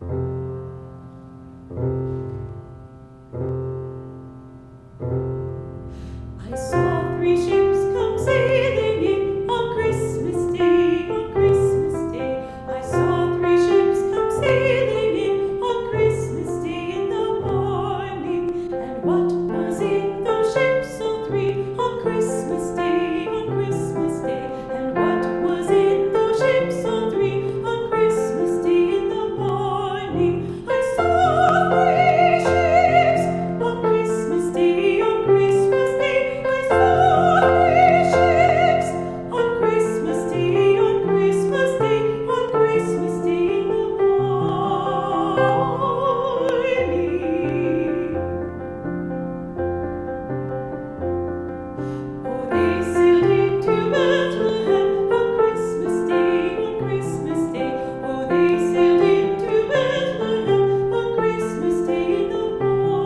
I saw three ships come sailing in on Christmas Day, on Christmas Day. I saw three ships come sailing in on Christmas Day in the morning. And what was in those ships, so three, on Christmas Day, on Christmas Day? And what was in those ships, so three, on Christmas Day in the morning? I saw three ships on Christmas Day, on Christmas Day. I saw three ships on Christmas Day, on Christmas Day, on Christmas Day in the morning. Oh, they sailed into Bethlehem on Christmas Day, on Christmas Day. Oh, they sailed into Bethlehem on Christmas Day in the morning.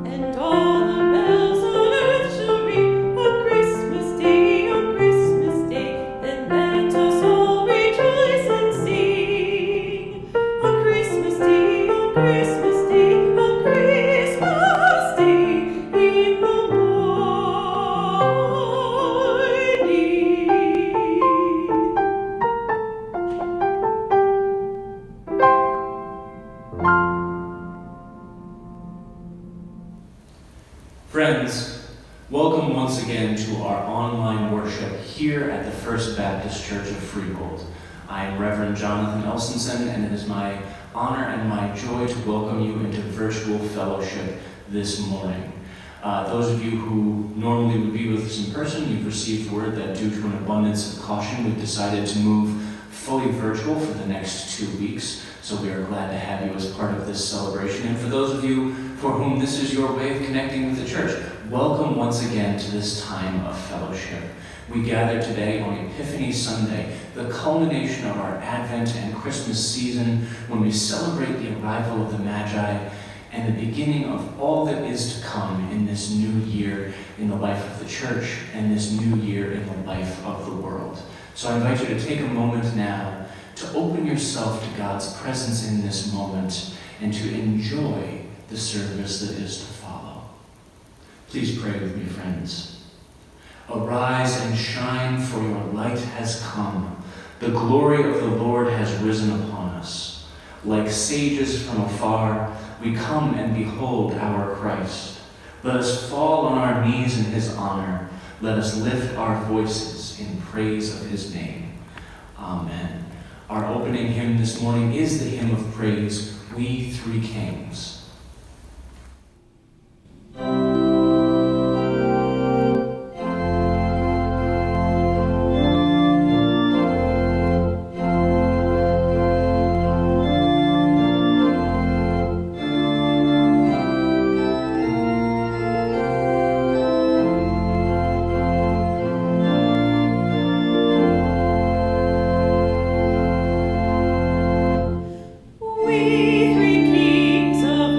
And all the bells on earth shall ring on Christmas Day, on Christmas Day. Then let us all rejoice and sing. On Christmas Day, on Christmas Day, on Christmas Day in the morning. Friends, welcome once again to our online worship here at the First Baptist Church of Freehold. I am Reverend Jonathan Elsensohn, and it is my honor and my joy to welcome you into virtual fellowship this morning. Those of you who normally would be with us in person, you've received word that due to an abundance of caution, we've decided to move fully virtual for the next 2 weeks. So we are glad to have you as part of this celebration. And for those of you for whom this is your way of connecting with the church, welcome once again to this time of fellowship. We gather today on Epiphany Sunday, the culmination of our Advent and Christmas season, when we celebrate the arrival of the Magi and the beginning of all that is to come in this new year in the life of the church and this new year in the life of the world. So I invite you to take a moment now to open yourself to God's presence in this moment and to enjoy the service that is to follow. Please pray with me, friends. Arise and shine, for your light has come. The glory of the Lord has risen upon us. Like sages from afar, we come and behold our Christ. Let us fall on our knees in his honor. Let us lift our voices in praise of his name. Amen. Our opening hymn this morning is the hymn of praise, We Three Kings. We three kings of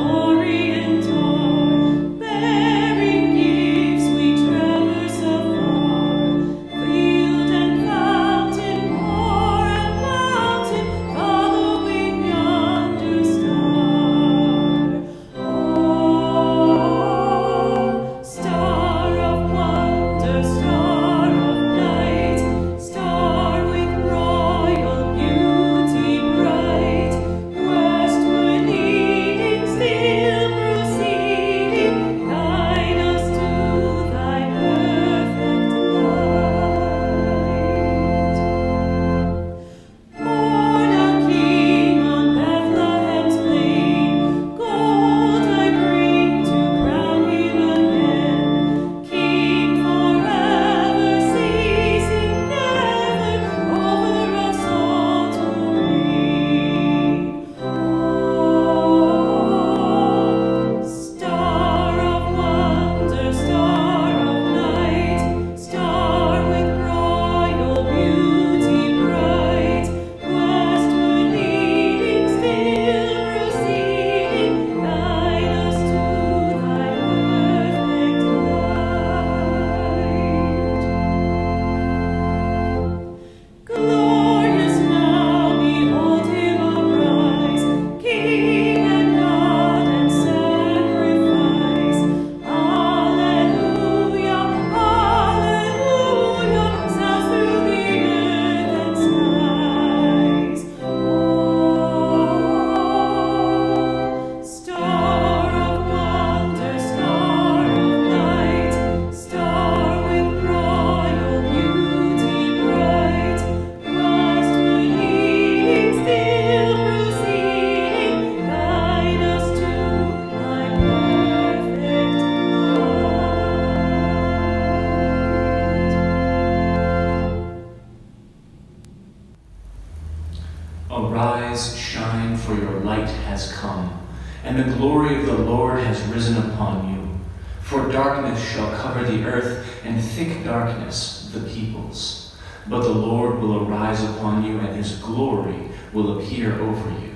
glory of the Lord has risen upon you. For darkness shall cover the earth, and thick darkness the peoples. But the Lord will arise upon you, and his glory will appear over you.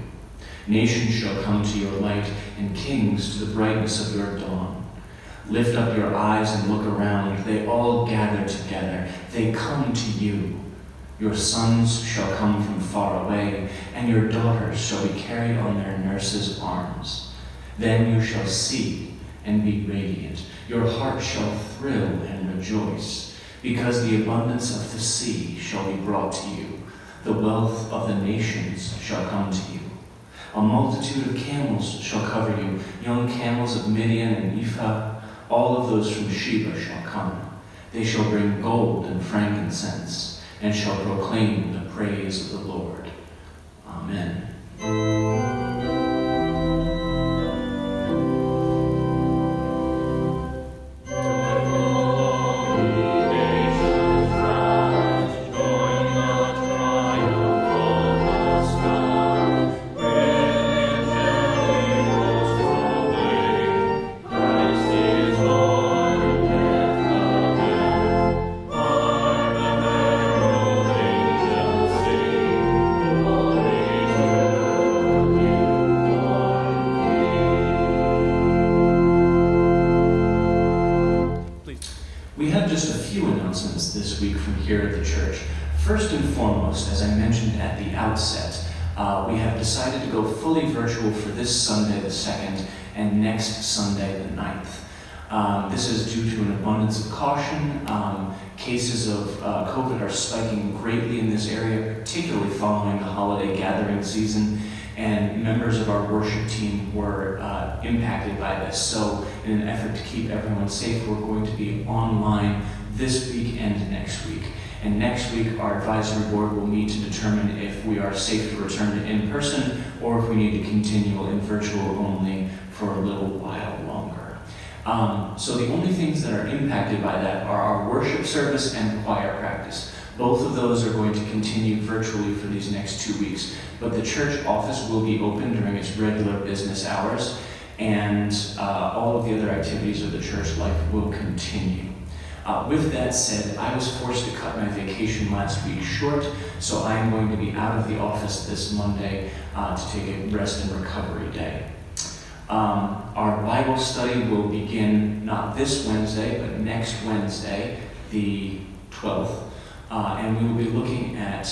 Nations shall come to your light, and kings to the brightness of your dawn. Lift up your eyes and look around. They all gather together. They come to you. Your sons shall come from far away, and your daughters shall be carried on their nurses' arms. Then you shall see and be radiant. Your heart shall thrill and rejoice, because the abundance of the sea shall be brought to you. The wealth of the nations shall come to you. A multitude of camels shall cover you, young camels of Midian and Ephah. All of those from Sheba shall come. They shall bring gold and frankincense, and shall proclaim the praise of the Lord. Amen. This week from here at the church. First and foremost, as I mentioned at the outset, we have decided to go fully virtual for this Sunday the 2nd and next Sunday the 9th. This is due to an abundance of caution. Cases of COVID are spiking greatly in this area, particularly following the holiday gathering season, and members of our worship team were impacted by this. So in an effort to keep everyone safe, we're going to be online this week and next week. And next week, our advisory board will meet to determine if we are safe to return to in-person or if we need to continue in virtual only for a little while longer. So the only things that are impacted by that are our worship service and choir practice. Both of those are going to continue virtually for these next 2 weeks, but the church office will be open during its regular business hours, and all of the other activities of the church life will continue. With that said, I was forced to cut my vacation last week short, so I am going to be out of the office this Monday to take a rest and recovery day. Our Bible study will begin not this Wednesday, but next Wednesday, the 12th, and we will be looking at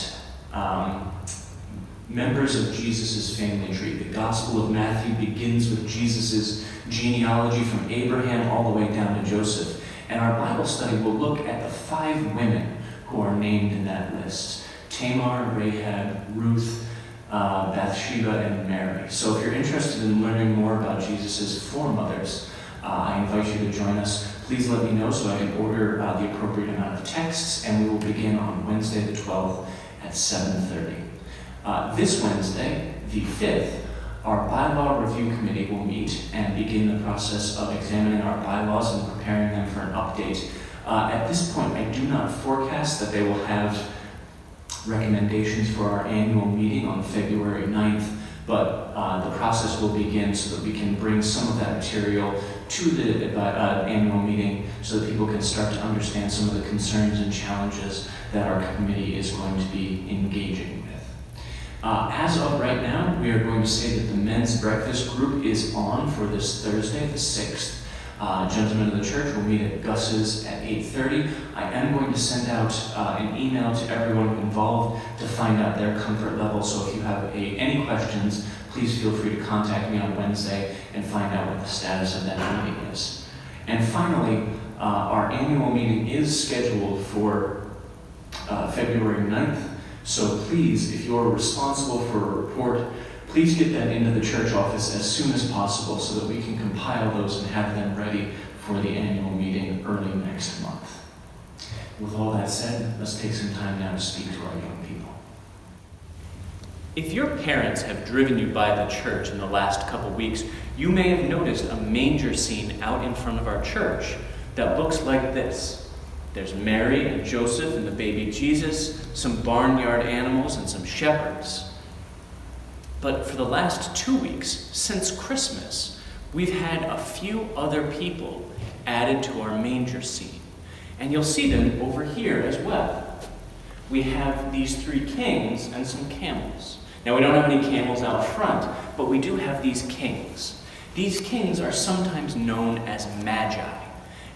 members of Jesus' family tree. The Gospel of Matthew begins with Jesus' genealogy from Abraham all the way down to Joseph. And our Bible study will look at the 5 women who are named in that list: Tamar, Rahab, Ruth, Bathsheba, and Mary. So if you're interested in learning more about Jesus' foremothers, I invite you to join us. Please let me know so I can order the appropriate amount of texts, and we will begin on Wednesday the 12th at 7:30. This Wednesday, the 5th, our bylaw review committee will meet and begin the process of examining our bylaws and preparing them for an update. At this point, I do not forecast that they will have recommendations for our annual meeting on February 9th, but the process will begin so that we can bring some of that material to the annual meeting so that people can start to understand some of the concerns and challenges that our committee is going to be engaging with. As of right now, we are going to say that the men's breakfast group is on for this Thursday, the 6th. Gentlemen of the church will meet at Gus's at 8:30. I am going to send out an email to everyone involved to find out their comfort level. So if you have any questions, please feel free to contact me on Wednesday and find out what the status of that meeting is. And finally, our annual meeting is scheduled for February 9th. So please, if you're responsible for a report, please get that into the church office as soon as possible so that we can compile those and have them ready for the annual meeting early next month. With all that said, let's take some time now to speak to our young people. If your parents have driven you by the church in the last couple weeks, you may have noticed a manger scene out in front of our church that looks like this. There's Mary and Joseph and the baby Jesus, some barnyard animals, and some shepherds. But for the last 2 weeks, since Christmas, we've had a few other people added to our manger scene. And you'll see them over here as well. We have these 3 kings and some camels. Now, we don't have any camels out front, but we do have these kings. These kings are sometimes known as magi.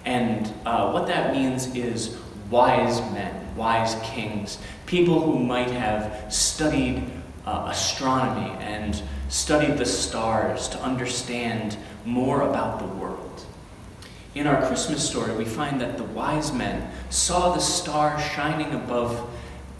And what that means is wise men, wise kings, people who might have studied astronomy and studied the stars to understand more about the world. In our Christmas story, we find that the wise men saw the star shining above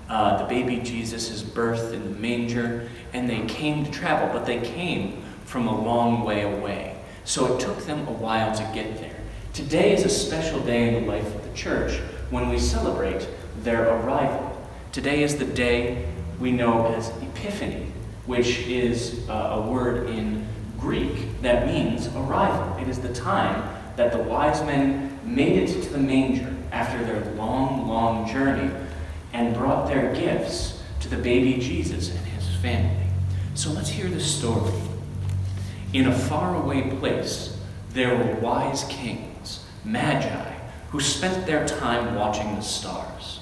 the baby Jesus' birth in the manger, and they came to travel, but they came from a long way away. So it took them a while to get there. Today is a special day in the life of the church when we celebrate their arrival. Today is the day we know as Epiphany, which is a word in Greek that means arrival. It is the time that the wise men made it to the manger after their long, long journey and brought their gifts to the baby Jesus and his family. So let's hear the story. In a faraway place, there were wise kings, magi, who spent their time watching the stars.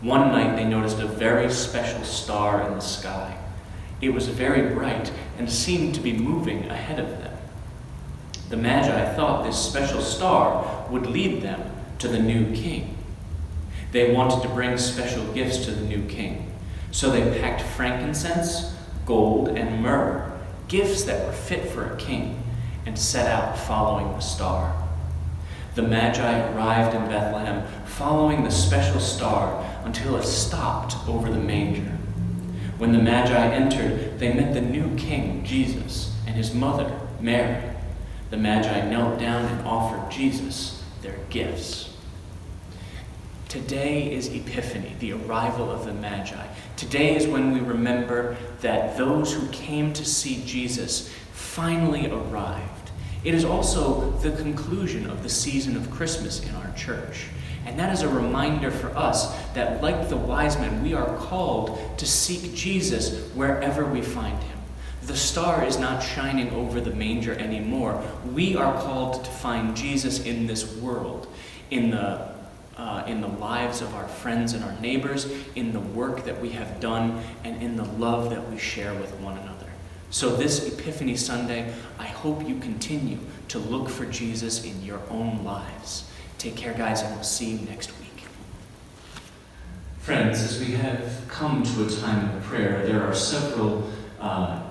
One night they noticed a very special star in the sky. It was very bright and seemed to be moving ahead of them. The Magi thought this special star would lead them to the new king. They wanted to bring special gifts to the new king, so they packed frankincense, gold, and myrrh, gifts that were fit for a king, and set out following the star. The Magi arrived in Bethlehem following the special star until it stopped over the manger. When the Magi entered, they met the new king, Jesus, and his mother, Mary. The Magi knelt down and offered Jesus their gifts. Today is Epiphany, the arrival of the Magi. Today is when we remember that those who came to see Jesus finally arrived. It is also the conclusion of the season of Christmas in our church. And that is a reminder for us that, like the wise men, we are called to seek Jesus wherever we find him. The star is not shining over the manger anymore. We are called to find Jesus in this world, in the lives of our friends and our neighbors, in the work that we have done, and in the love that we share with one another. So this Epiphany Sunday, I hope you continue to look for Jesus in your own lives. Take care, guys, and we'll see you next week. Friends, as we have come to a time of prayer, there are several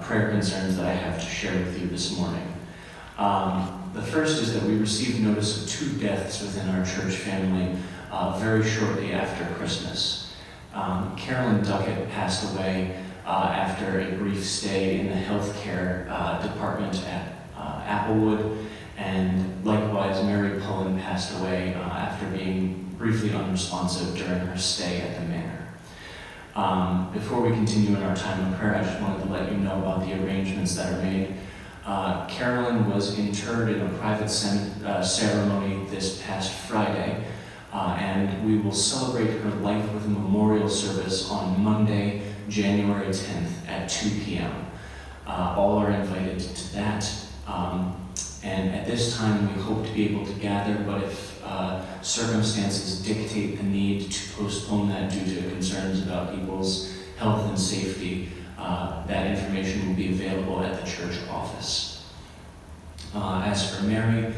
prayer concerns that I have to share with you this morning. The first is that we received notice of 2 deaths within our church family very shortly after Christmas. Carolyn Duckett passed away after a brief stay in the healthcare department at Applewood, and likewise Mary Pullen passed away after being briefly unresponsive during her stay at the manor. Before we continue in our time of prayer, I just wanted to let you know about the arrangements that are made. Carolyn was interred in a private ceremony this past Friday, and we will celebrate her life with a memorial service on Monday, January 10th at 2 p.m. All are invited to that, and at this time we hope to be able to gather, but if circumstances dictate the need to postpone that due to concerns about people's health and safety, that information will be available at the church office. As for Mary,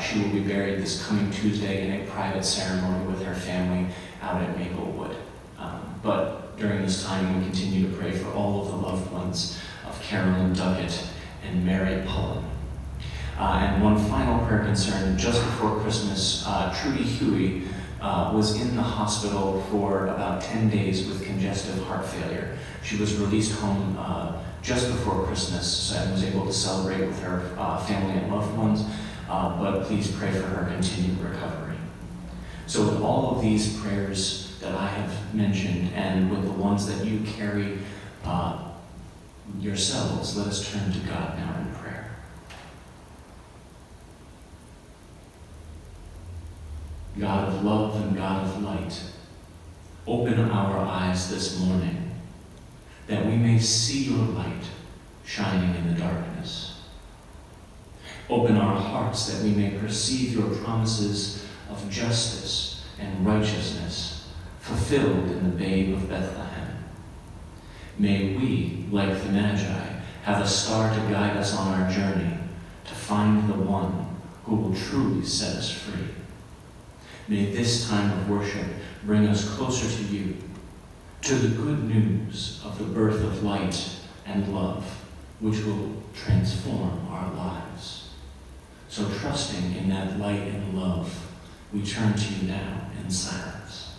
she will be buried this coming Tuesday in a private ceremony with her family out at Maplewood. But during this time, we continue to pray for all of the loved ones of Carolyn Duckett and Mary Pullen. And one final prayer concern: just before Christmas, Trudy Huey was in the hospital for about 10 days with congestive heart failure. She was released home just before Christmas and was able to celebrate with her family and loved ones, but please pray for her continued recovery. So with all of these prayers that I have mentioned, and with the ones that you carry yourselves, let us turn to God now in prayer. God of love and God of light, open our eyes this morning that we may see your light shining in the darkness. Open our hearts that we may perceive your promises of justice and righteousness fulfilled in the babe of Bethlehem. May we, like the Magi, have a star to guide us on our journey to find the one who will truly set us free. May this time of worship bring us closer to you, to the good news of the birth of light and love, which will transform our lives. So trusting in that light and love, we turn to you now in silence.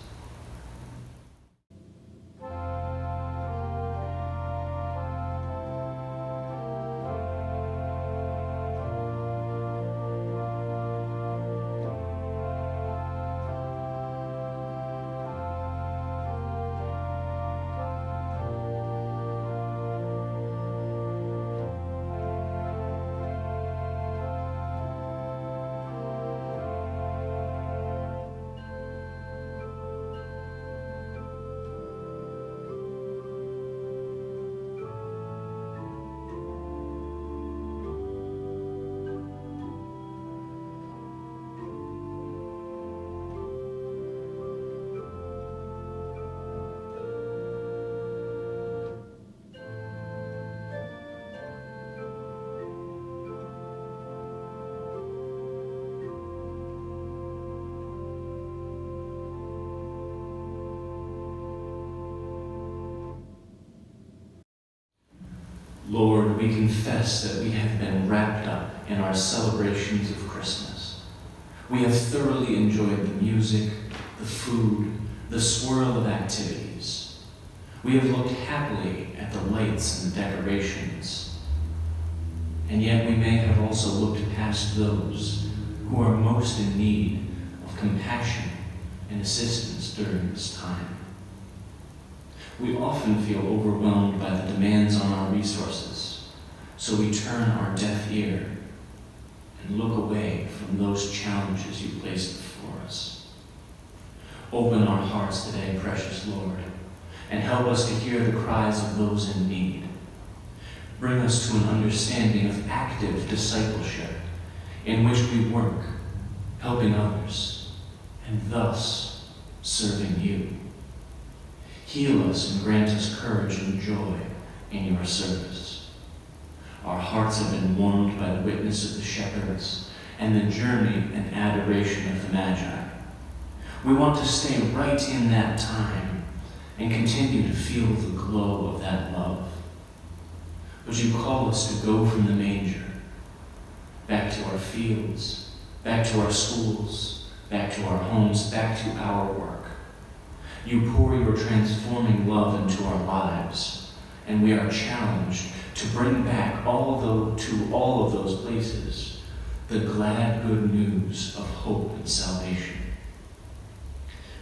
Lord, we confess that we have been wrapped up in our celebrations of Christmas. We have thoroughly enjoyed the music, the food, the swirl of activities. We have looked happily at the lights and decorations. And yet we may have also looked past those who are most in need of compassion and assistance during this time. We often feel overwhelmed by the demands on our resources, so we turn our deaf ear and look away from those challenges you place before us. Open our hearts today, precious Lord, and help us to hear the cries of those in need. Bring us to an understanding of active discipleship in which we work, helping others, and thus serving you. Heal us and grant us courage and joy in your service. Our hearts have been warmed by the witness of the shepherds and the journey and adoration of the Magi. We want to stay right in that time and continue to feel the glow of that love. Would you call us to go from the manger, back to our fields, back to our schools, back to our homes, back to our work. You pour your transforming love into our lives, and we are challenged to bring back to all of those places the glad good news of hope and salvation.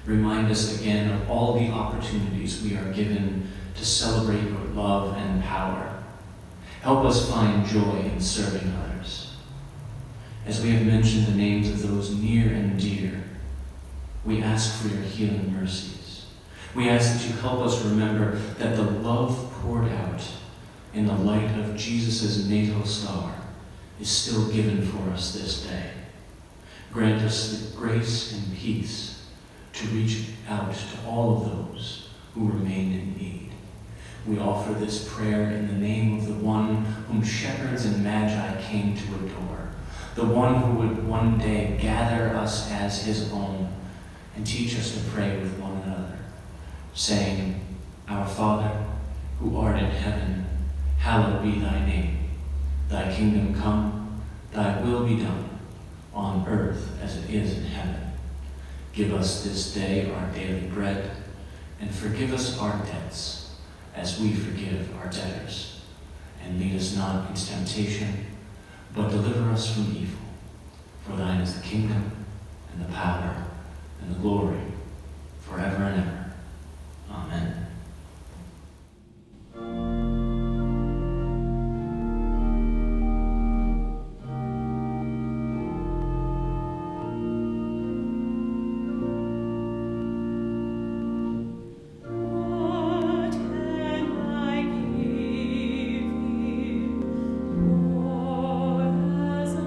Remind us again of all the opportunities we are given to celebrate your love and power. Help us find joy in serving others. As we have mentioned the names of those near and dear, we ask for your healing mercies. We ask that you help us remember that the love poured out in the light of Jesus' natal star is still given for us this day. Grant us the grace and peace to reach out to all of those who remain in need. We offer this prayer in the name of the one whom shepherds and magi came to adore, the one who would one day gather us as his own and teach us to pray with one another, saying, Our Father, who art in heaven, hallowed be thy name. Thy kingdom come, thy will be done, on earth as it is in heaven. Give us this day our daily bread, and forgive us our debts, as we forgive our debtors. And lead us not into temptation, but deliver us from evil. For thine is the kingdom, and the power, and the glory, forever and ever. Amen. What can I give you, more as I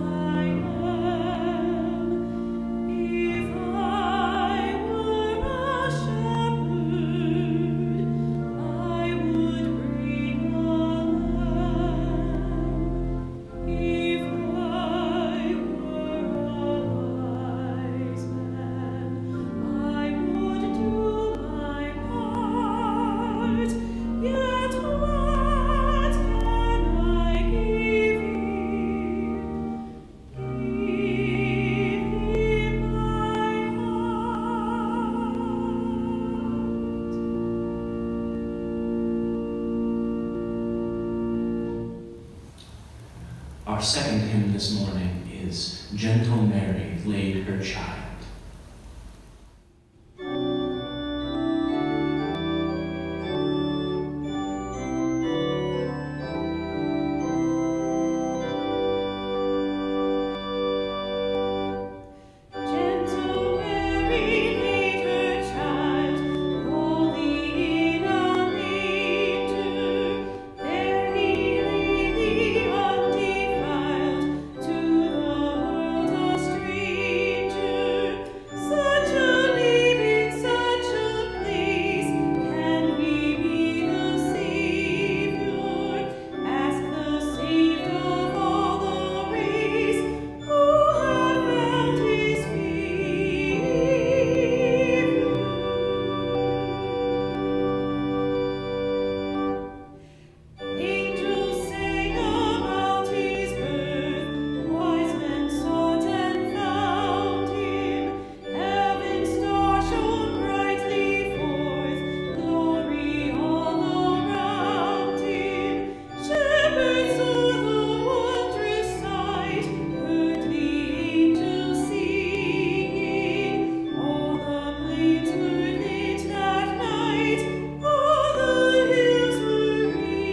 Our second hymn this morning is Gentle Mary Laid Her Child. Gentle Mary laid her child, lowly in a manger. There he lay undefiled, to the world a stranger. Such a babe in such a place, can we be the Savior? Ask the saved of all the race, who have found his favor. Angels sang about his birth, wise men sought and found him. Heaven's star shone brightly forth, glory all around him. Shepherds saw the wondrous sight, heard the angels singing. All the plains were lit that night, all the hills were ringing.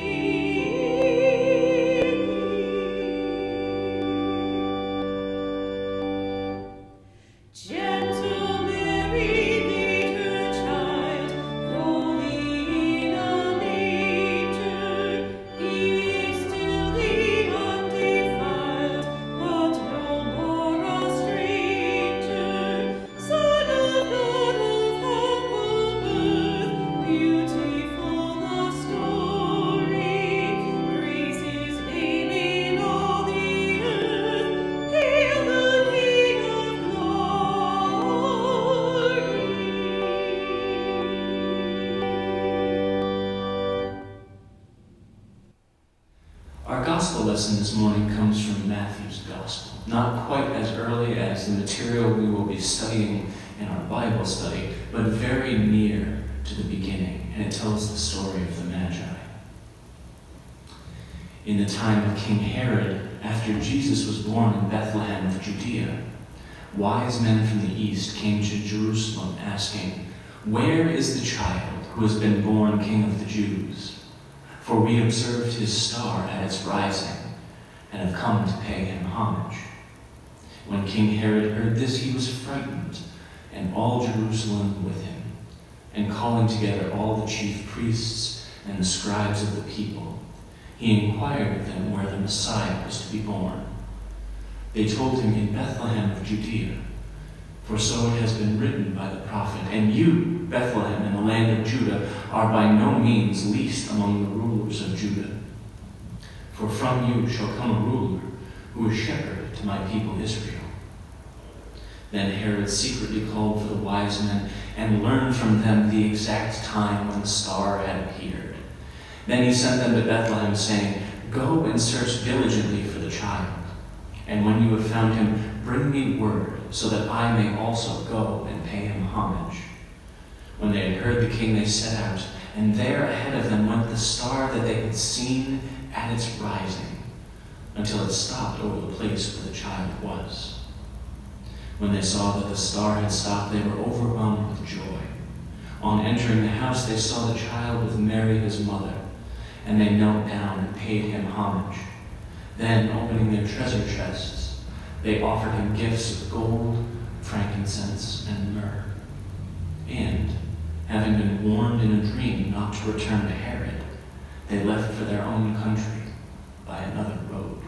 Gentle Mary laid her child, lowly in a manger. He is still the undefiled, but no more a stranger. Son of God of humble birth, beautiful the story. Praise his name in all the earth. Hail the King of glory. Our gospel lesson this morning comes from Matthew's gospel, not quite as early as the material we will be studying in our Bible study, but very near to the beginning, and it tells the story of the Magi. In the time of King Herod, after Jesus was born in Bethlehem of Judea, wise men from the east came to Jerusalem asking, "Where is the child who has been born King of the Jews? For we observed his star at its rising, and have come to pay him homage." When King Herod heard this, he was frightened, and all Jerusalem with him. And calling together all the chief priests and the scribes of the people, he inquired of them where the Messiah was to be born. They told him, "In Bethlehem of Judea, for so it has been written by the prophet, and you, Bethlehem, in the land of Judah, are by no means least among the rulers of Judah. For from you shall come a ruler who is shepherd to my people Israel." Then Herod secretly called for the wise men and learned from them the exact time when the star had appeared. Then he sent them to Bethlehem, saying, "Go and search diligently for the child. And when you have found him, bring me word, so that I may also go and pay him homage." When they had heard the king, they set out, and there ahead of them went the star that they had seen at its rising, until it stopped over the place where the child was. When they saw that the star had stopped, they were overwhelmed with joy. On entering the house, they saw the child with Mary his mother, and they knelt down and paid him homage. Then, opening their treasure chests, they offered him gifts of gold, frankincense, and myrrh. And, having been warned in a dream not to return to Herod, they left for their own country by another road.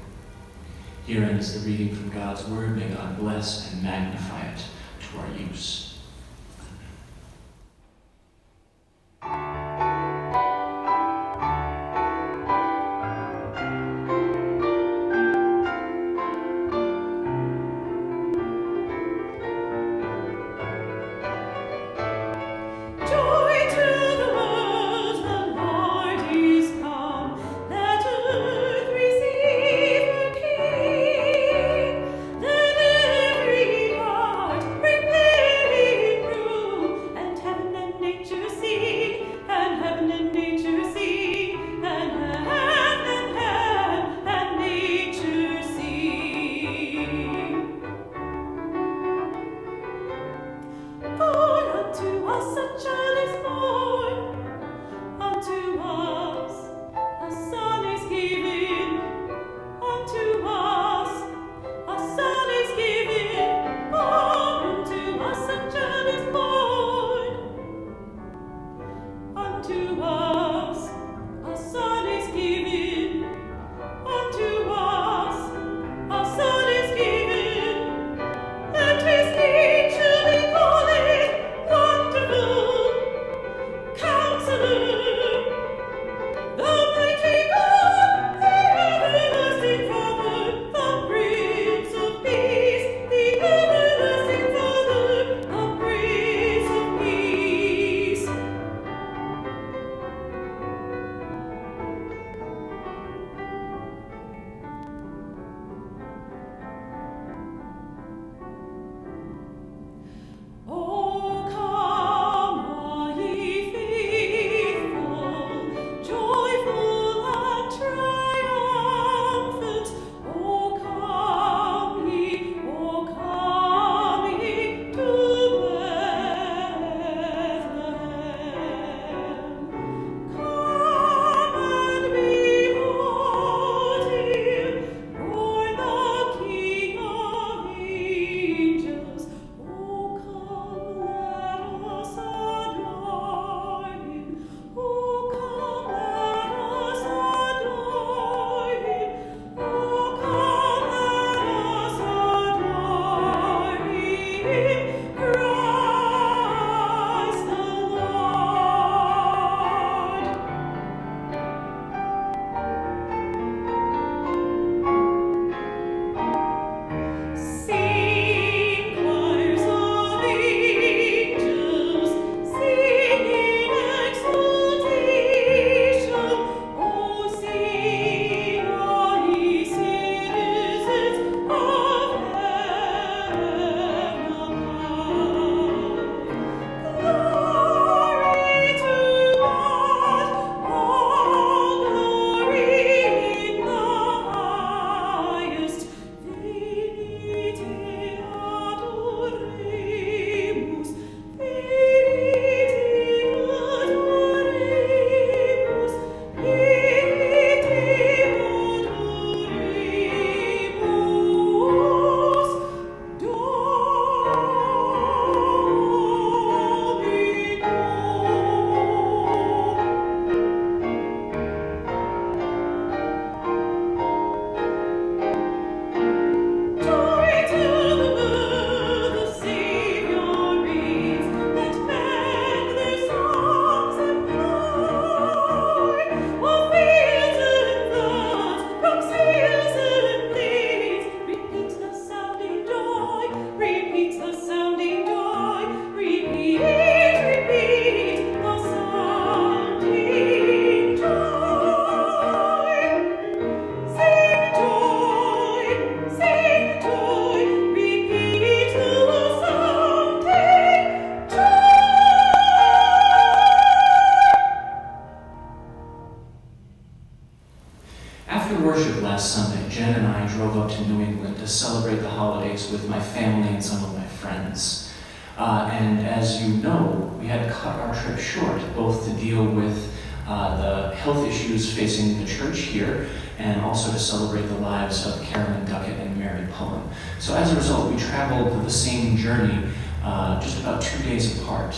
Here ends the reading from God's word. May God bless and magnify it to our use. Joy to the world, the Lord is come. Let earth receive her King. Let every heart prepare with my family and some of my friends. And as you know, we had to cut our trip short, both to deal with the health issues facing the church here, and also to celebrate the lives of Carolyn Duckett and Mary Pullen. So as a result, we traveled the same journey just about 2 days apart.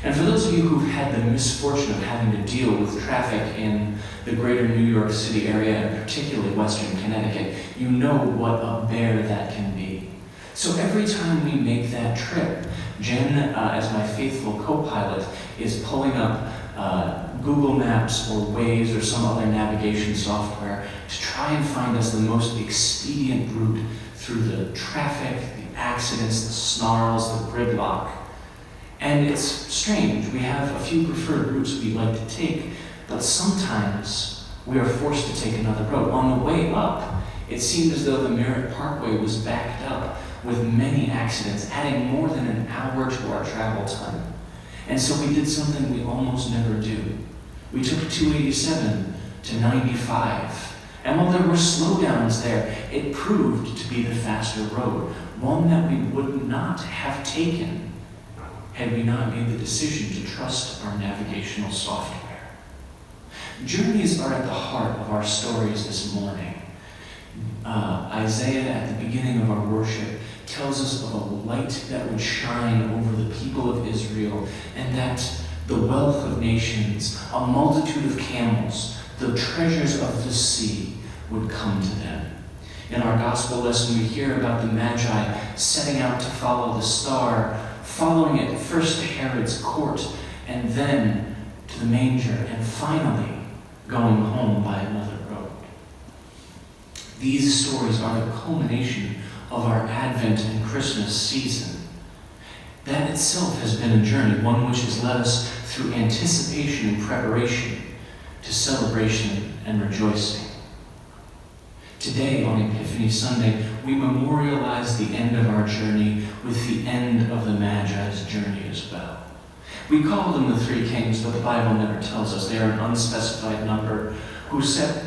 And for those of you who've had the misfortune of having to deal with traffic in the greater New York City area, and particularly Western Connecticut, you know what a bear that can be. So every time we make that trip, Jen, as my faithful co-pilot, is pulling up Google Maps or Waze or some other navigation software to try and find us the most expedient route through the traffic, the accidents, the snarls, the gridlock. And it's strange. We have a few preferred routes we like to take, but sometimes we are forced to take another road. On the way up, it seemed as though the Merritt Parkway was backed up with many accidents, adding more than an hour to our travel time. And so we did something we almost never do. We took 287 to 95. And while there were slowdowns there, it proved to be the faster road, one that we would not have taken had we not made the decision to trust our navigational software. Journeys are at the heart of our stories this morning. Isaiah, at the beginning of our worship, tells us of a light that would shine over the people of Israel, and that the wealth of nations, a multitude of camels, the treasures of the sea would come to them. In our gospel lesson, we hear about the Magi setting out to follow the star, following it first to Herod's court, and then to the manger, and finally going home by another road. These stories are the culmination of our Advent and Christmas season. That itself has been a journey, one which has led us through anticipation and preparation to celebration and rejoicing. Today, on Epiphany Sunday, we memorialize the end of our journey with the end of the Magi's journey as well. We call them the three kings, but the Bible never tells us. They are an unspecified number who set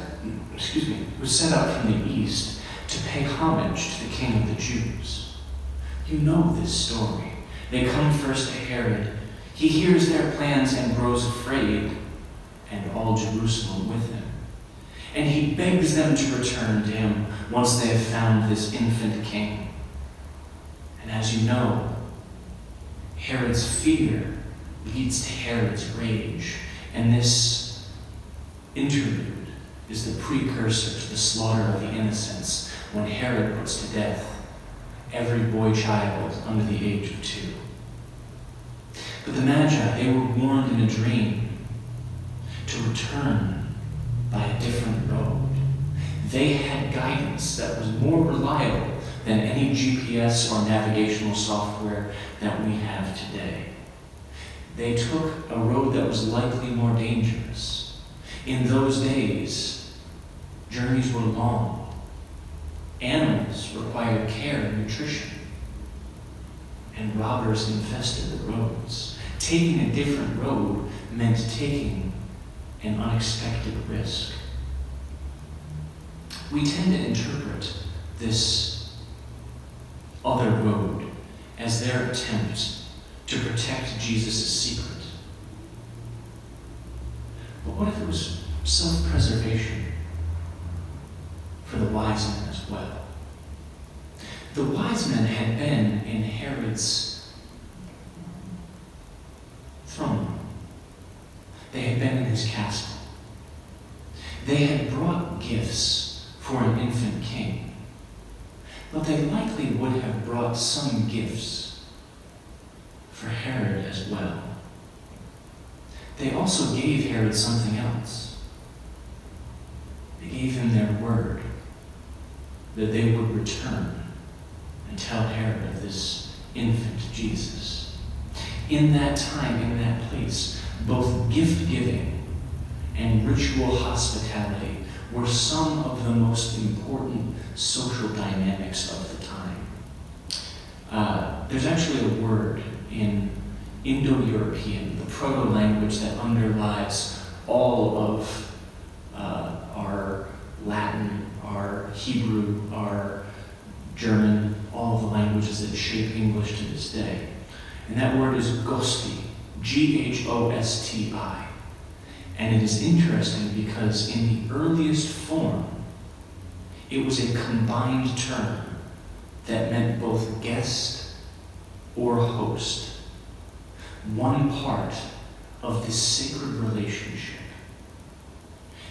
out from the east to pay homage to the King of the Jews. You know this story. They come first to Herod. He hears their plans and grows afraid, and all Jerusalem with him. And he begs them to return to him once they have found this infant king. And as you know, Herod's fear leads to Herod's rage. And this interlude is the precursor to the slaughter of the innocents, when Herod puts to death every boy child under the age of 2. But the Magi, they were warned in a dream to return by a different road. They had guidance that was more reliable than any GPS or navigational software that we have today. They took a road that was likely more dangerous. In those days, journeys were long. Animals required care and nutrition. And robbers infested the roads. Taking a different road meant taking an unexpected risk. We tend to interpret this other road as their attempt to protect Jesus' secret. But what if it was self-preservation for the wise men as well? The wise men had been in Herod's throne room. They had been in his castle. They had brought gifts for an infant king, but they likely would have brought some gifts for Herod as well. They also gave Herod something else. They gave him their word that they would return and tell Herod of this infant Jesus. In that time, in that place, both gift-giving and ritual hospitality were some of the most important social dynamics of the time. There's actually a word in Indo-European, the proto-language that underlies all of our Latin, our Hebrew, our German, all of the languages that shape English to this day. And that word is gosti, Ghosti. And it is interesting because in the earliest form, it was a combined term that meant both guest or host, one part of this sacred relationship.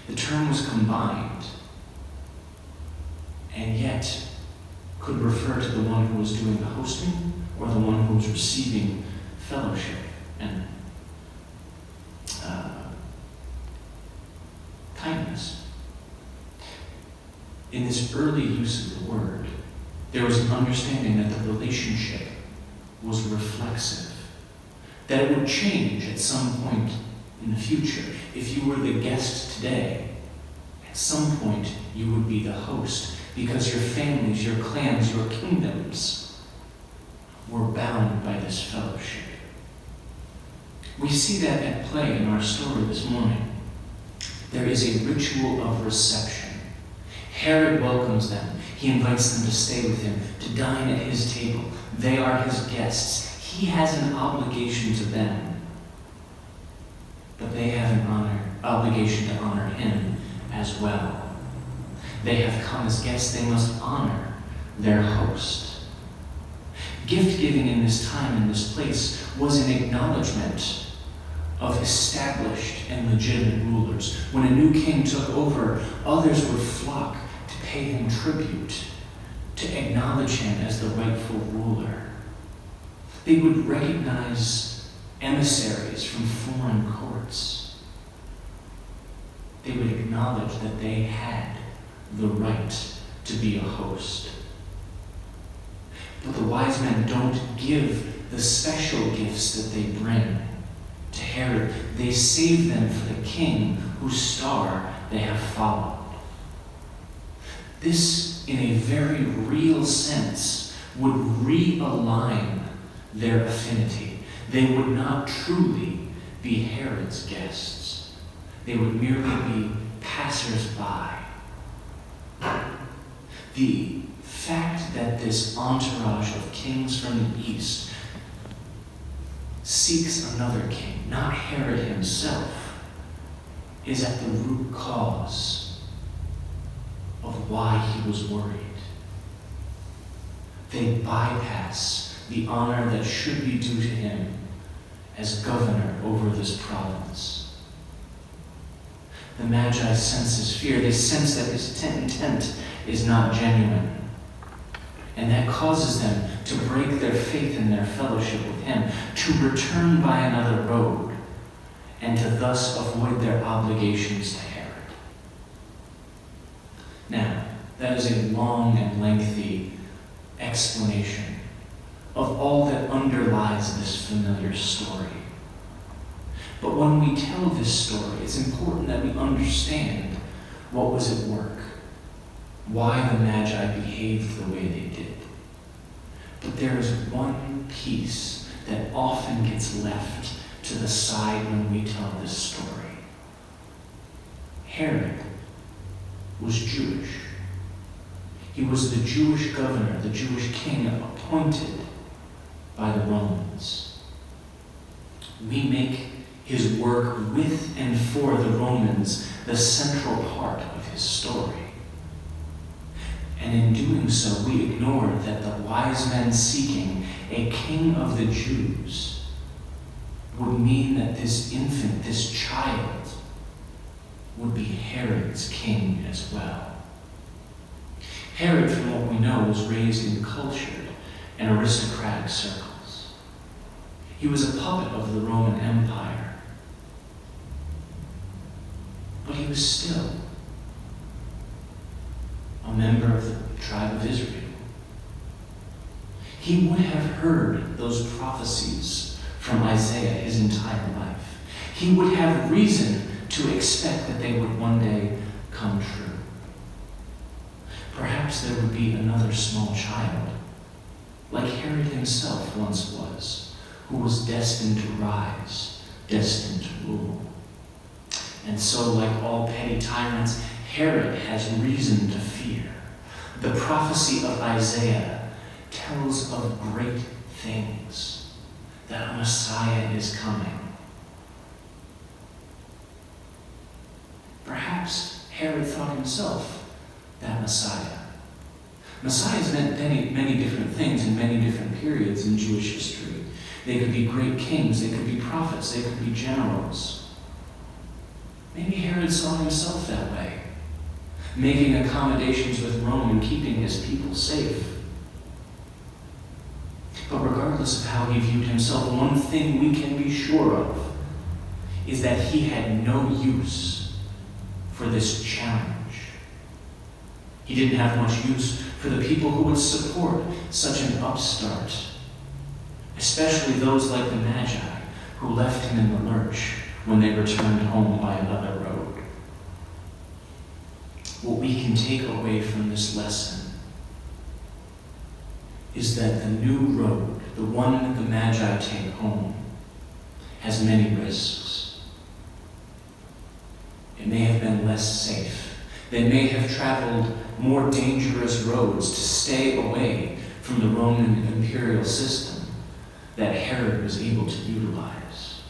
The term was combined, and yet could refer to the one who was doing the hosting or the one who was receiving fellowship and kindness. In this early use of the word, there was an understanding that the relationship was reflexive, that it would change at some point in the future. If you were the guest today, at some point you would be the host, because your families, your clans, your kingdoms were bound by this fellowship. We see that at play in our story this morning. There is a ritual of reception. Herod welcomes them. He invites them to stay with him, to dine at his table. They are his guests. He has an obligation to them, but they have an obligation to honor him as well. They have come as guests. They must honor their host. Gift giving in this time, in this place, was an acknowledgement of established and legitimate rulers. When a new king took over, others would flock to pay him tribute, to acknowledge him as the rightful ruler. They would recognize emissaries from foreign courts. They would acknowledge that they had the right to be a host. But the wise men don't give the special gifts that they bring to Herod. They save them for the king whose star they have followed. This, in a very real sense, would realign their affinity. They would not truly be Herod's guests. They would merely be passers-by. The fact that this entourage of kings from the east seeks another king, not Herod himself, is at the root cause of why he was worried. They bypass the honor that should be due to him as governor over this province. The Magi sense his fear. They sense that his intent is not genuine. And that causes them to break their faith in their fellowship with him, to return by another road, and to thus avoid their obligations to Herod. Now, that is a long and lengthy explanation of all that underlies this familiar story. But when we tell this story, it's important that we understand what was at work, why the Magi behaved the way they did. But there is one piece that often gets left to the side when we tell this story. Herod was Jewish. He was the Jewish governor, the Jewish king appointed by the Romans. We make his work with and for the Romans the central part of his story. And in doing so, we ignore that the wise men seeking a king of the Jews would mean that this infant, this child, would be Herod's king as well. Herod, from what we know, was raised in cultured and aristocratic circles. He was a puppet of the Roman Empire. But he was still a member of the tribe of Israel. He would have heard those prophecies from Isaiah his entire life. He would have reason to expect that they would one day come true. Perhaps there would be another small child, like Herod himself once was, who was destined to rise, destined to rule. And so, like all petty tyrants, Herod has reason to fear. The prophecy of Isaiah tells of great things, that a Messiah is coming. Perhaps Herod thought himself that Messiah. Messiahs meant many different things in many different periods in Jewish history. They could be great kings, they could be prophets, they could be generals. Maybe Herod saw himself that way, making accommodations with Rome and keeping his people safe. But regardless of how he viewed himself, one thing we can be sure of is that he had no use for this challenge. He didn't have much use for the people who would support such an upstart, especially those like the Magi who left him in the lurch when they returned home by another road. What we can take away from this lesson is that the new road, the one that the Magi take home, has many risks. It may have been less safe. They may have traveled more dangerous roads to stay away from the Roman imperial system that Herod was able to utilize.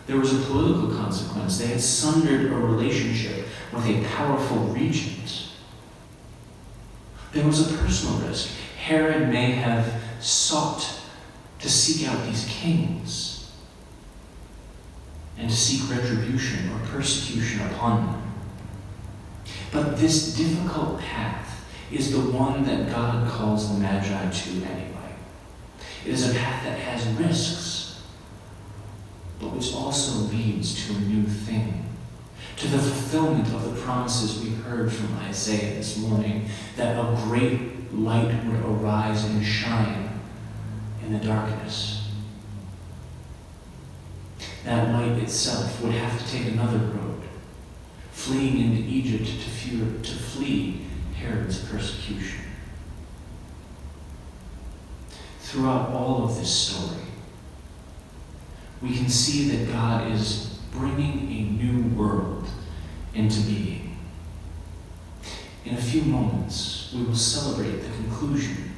There was a political consequence. They had sundered a relationship with a powerful regent. There was a personal risk. Herod may have sought to seek out these kings and to seek retribution or persecution upon them. But this difficult path is the one that God calls the Magi to anyway. It is a path that has risks, but which also leads to a new thing, to the fulfillment of the promises we heard from Isaiah this morning, that a great light would arise and shine in the darkness. That light itself would have to take another road, fleeing into Egypt to flee Herod's persecution. Throughout all of this story, we can see that God is bringing a new world into being. In a few moments, we will celebrate the conclusion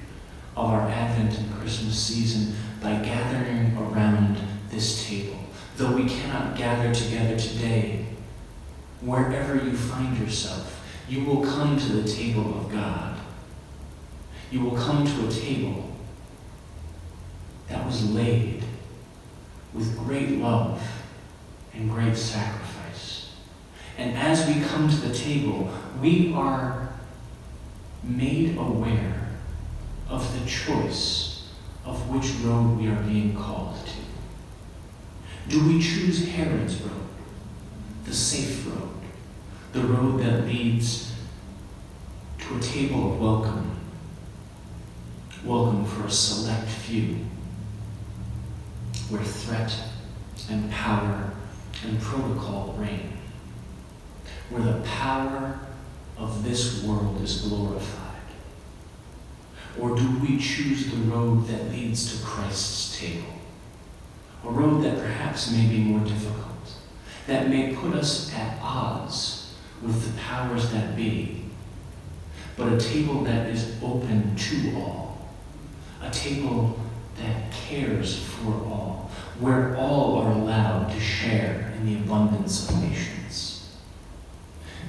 of our Advent and Christmas season by gathering around this table. Though we cannot gather together today, wherever you find yourself, you will come to the table of God. You will come to a table that was laid with great love and great sacrifice. And as we come to the table, we are made aware of the choice of which road we are being called to. Do we choose Herod's road, the safe road, the road that leads to a table of welcome for a select few, where threat and power and protocol reign, where the power of this world is glorified? Or do we choose the road that leads to Christ's table? A road that perhaps may be more difficult, that may put us at odds with the powers that be, but a table that is open to all, a table that cares for all, where all are allowed to share in the abundance of nations.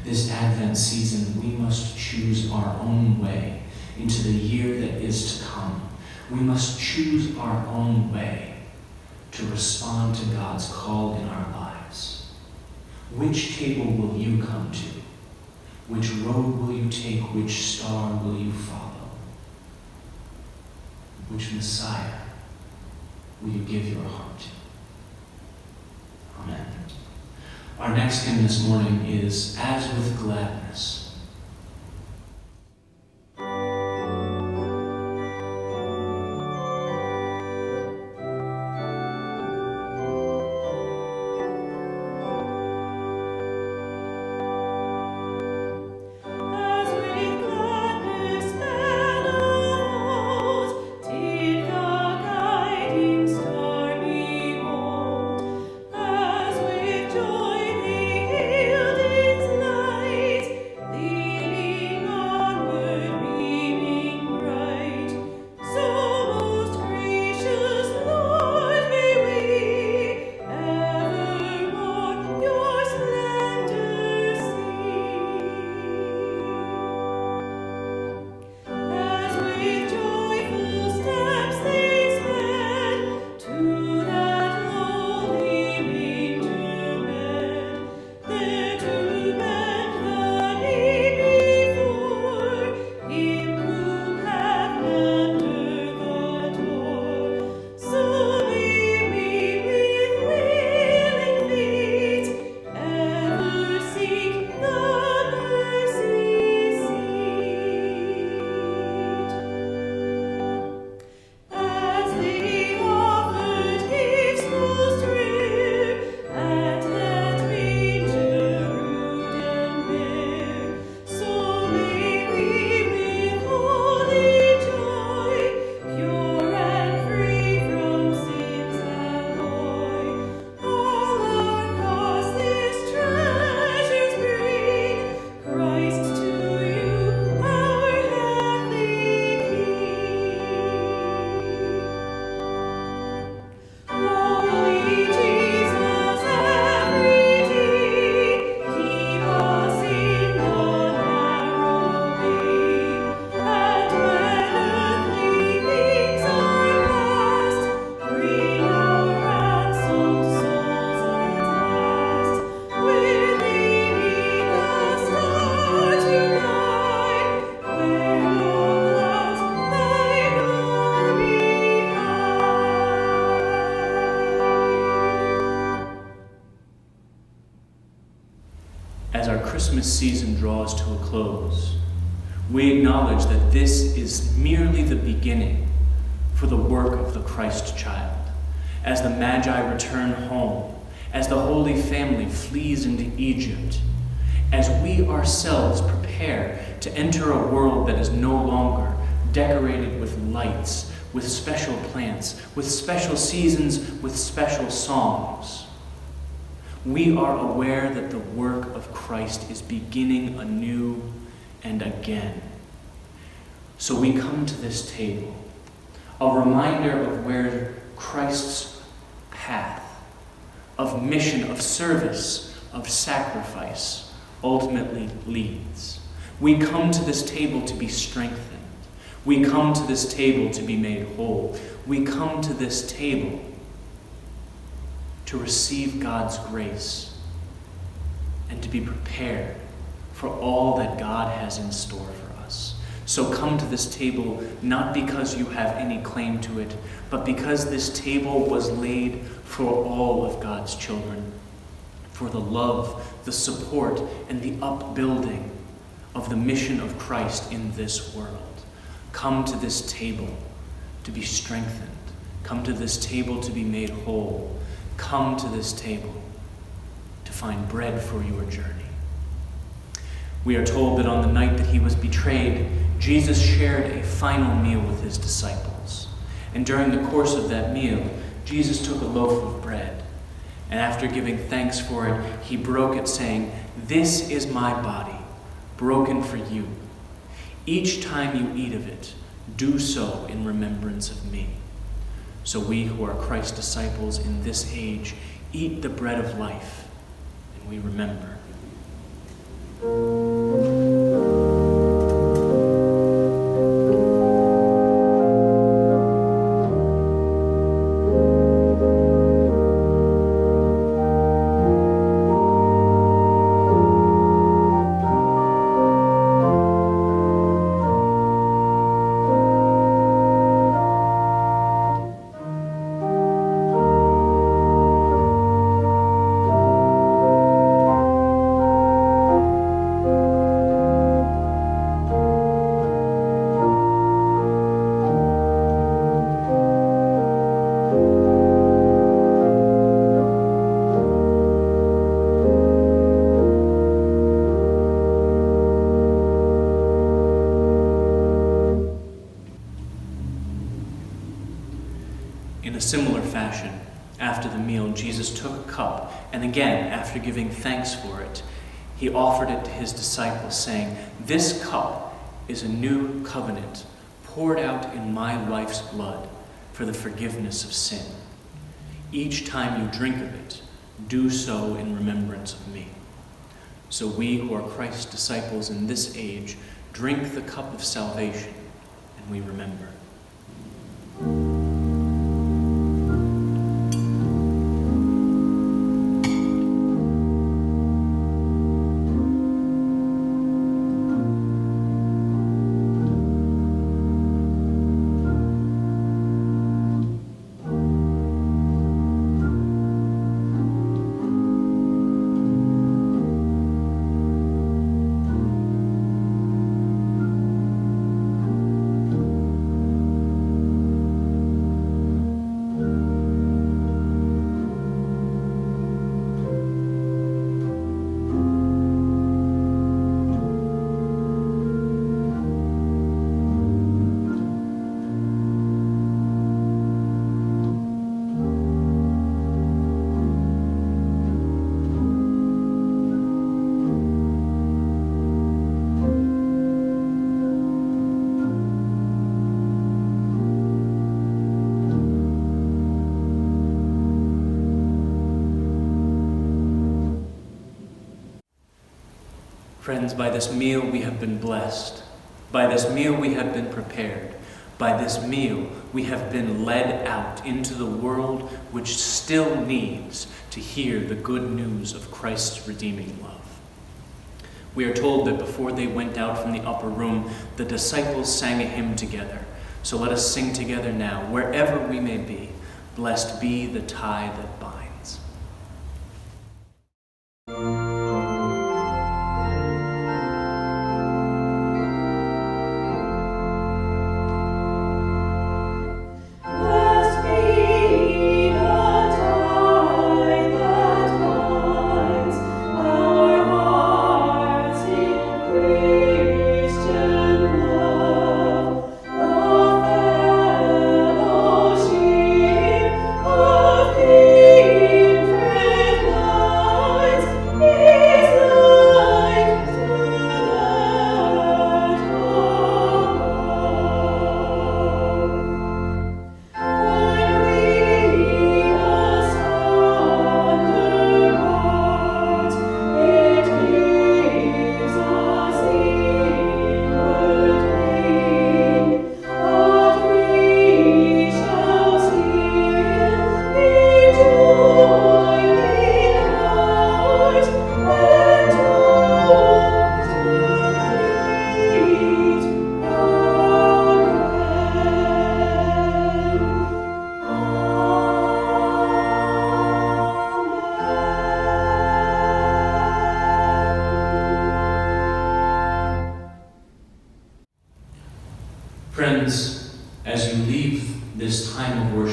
This Advent season, we must choose our own way into the year that is to come. We must choose our own way to respond to God's call in our lives. Which table will you come to? Which road will you take? Which star will you follow? Which Messiah will you give your heart to? Amen. Our next hymn this morning is As with Gladness. As with joy they hailed its light, Christmas season draws to a close, we acknowledge that this is merely the beginning for the work of the Christ child. As the Magi return home, as the Holy Family flees into Egypt, as we ourselves prepare to enter a world that is no longer decorated with lights, with special plants, with special seasons, with special songs, we are aware that the work of Christ is beginning anew and again. So we come to this table, a reminder of where Christ's path of mission, of service, of sacrifice ultimately leads. We come to this table to be strengthened. We come to this table to be made whole. We come to this table to receive God's grace and to be prepared for all that God has in store for us. So come to this table not because you have any claim to it, but because this table was laid for all of God's children, for the love, the support, and the upbuilding of the mission of Christ in this world. Come to this table to be strengthened. Come to this table to be made whole. Come to this table to find bread for your journey. We are told that on the night that he was betrayed, Jesus shared a final meal with his disciples. And during the course of that meal, Jesus took a loaf of bread, and after giving thanks for it, he broke it, saying, "This is my body, broken for you. Each time you eat of it, do so in remembrance of me." So we who are Christ's disciples in this age eat the bread of life, and we remember. In a similar fashion, after the meal, Jesus took a cup, and again, after giving thanks for it, he offered it to his disciples, saying, "This cup is a new covenant, poured out in my life's blood for the forgiveness of sin. Each time you drink of it, do so in remembrance of me." So we who are Christ's disciples in this age drink the cup of salvation, and we remember. Friends, by this meal we have been blessed. By this meal we have been prepared. By this meal we have been led out into the world which still needs to hear the good news of Christ's redeeming love. We are told that before they went out from the upper room, the disciples sang a hymn together. So let us sing together now, wherever we may be. Blessed be the tie that binds.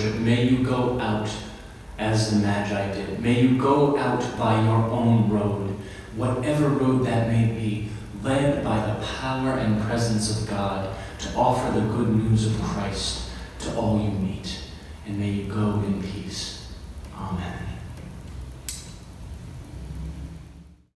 worship, may you go out as the Magi did. May you go out by your own road, whatever road that may be, led by the power and presence of God to offer the good news of Christ to all you meet.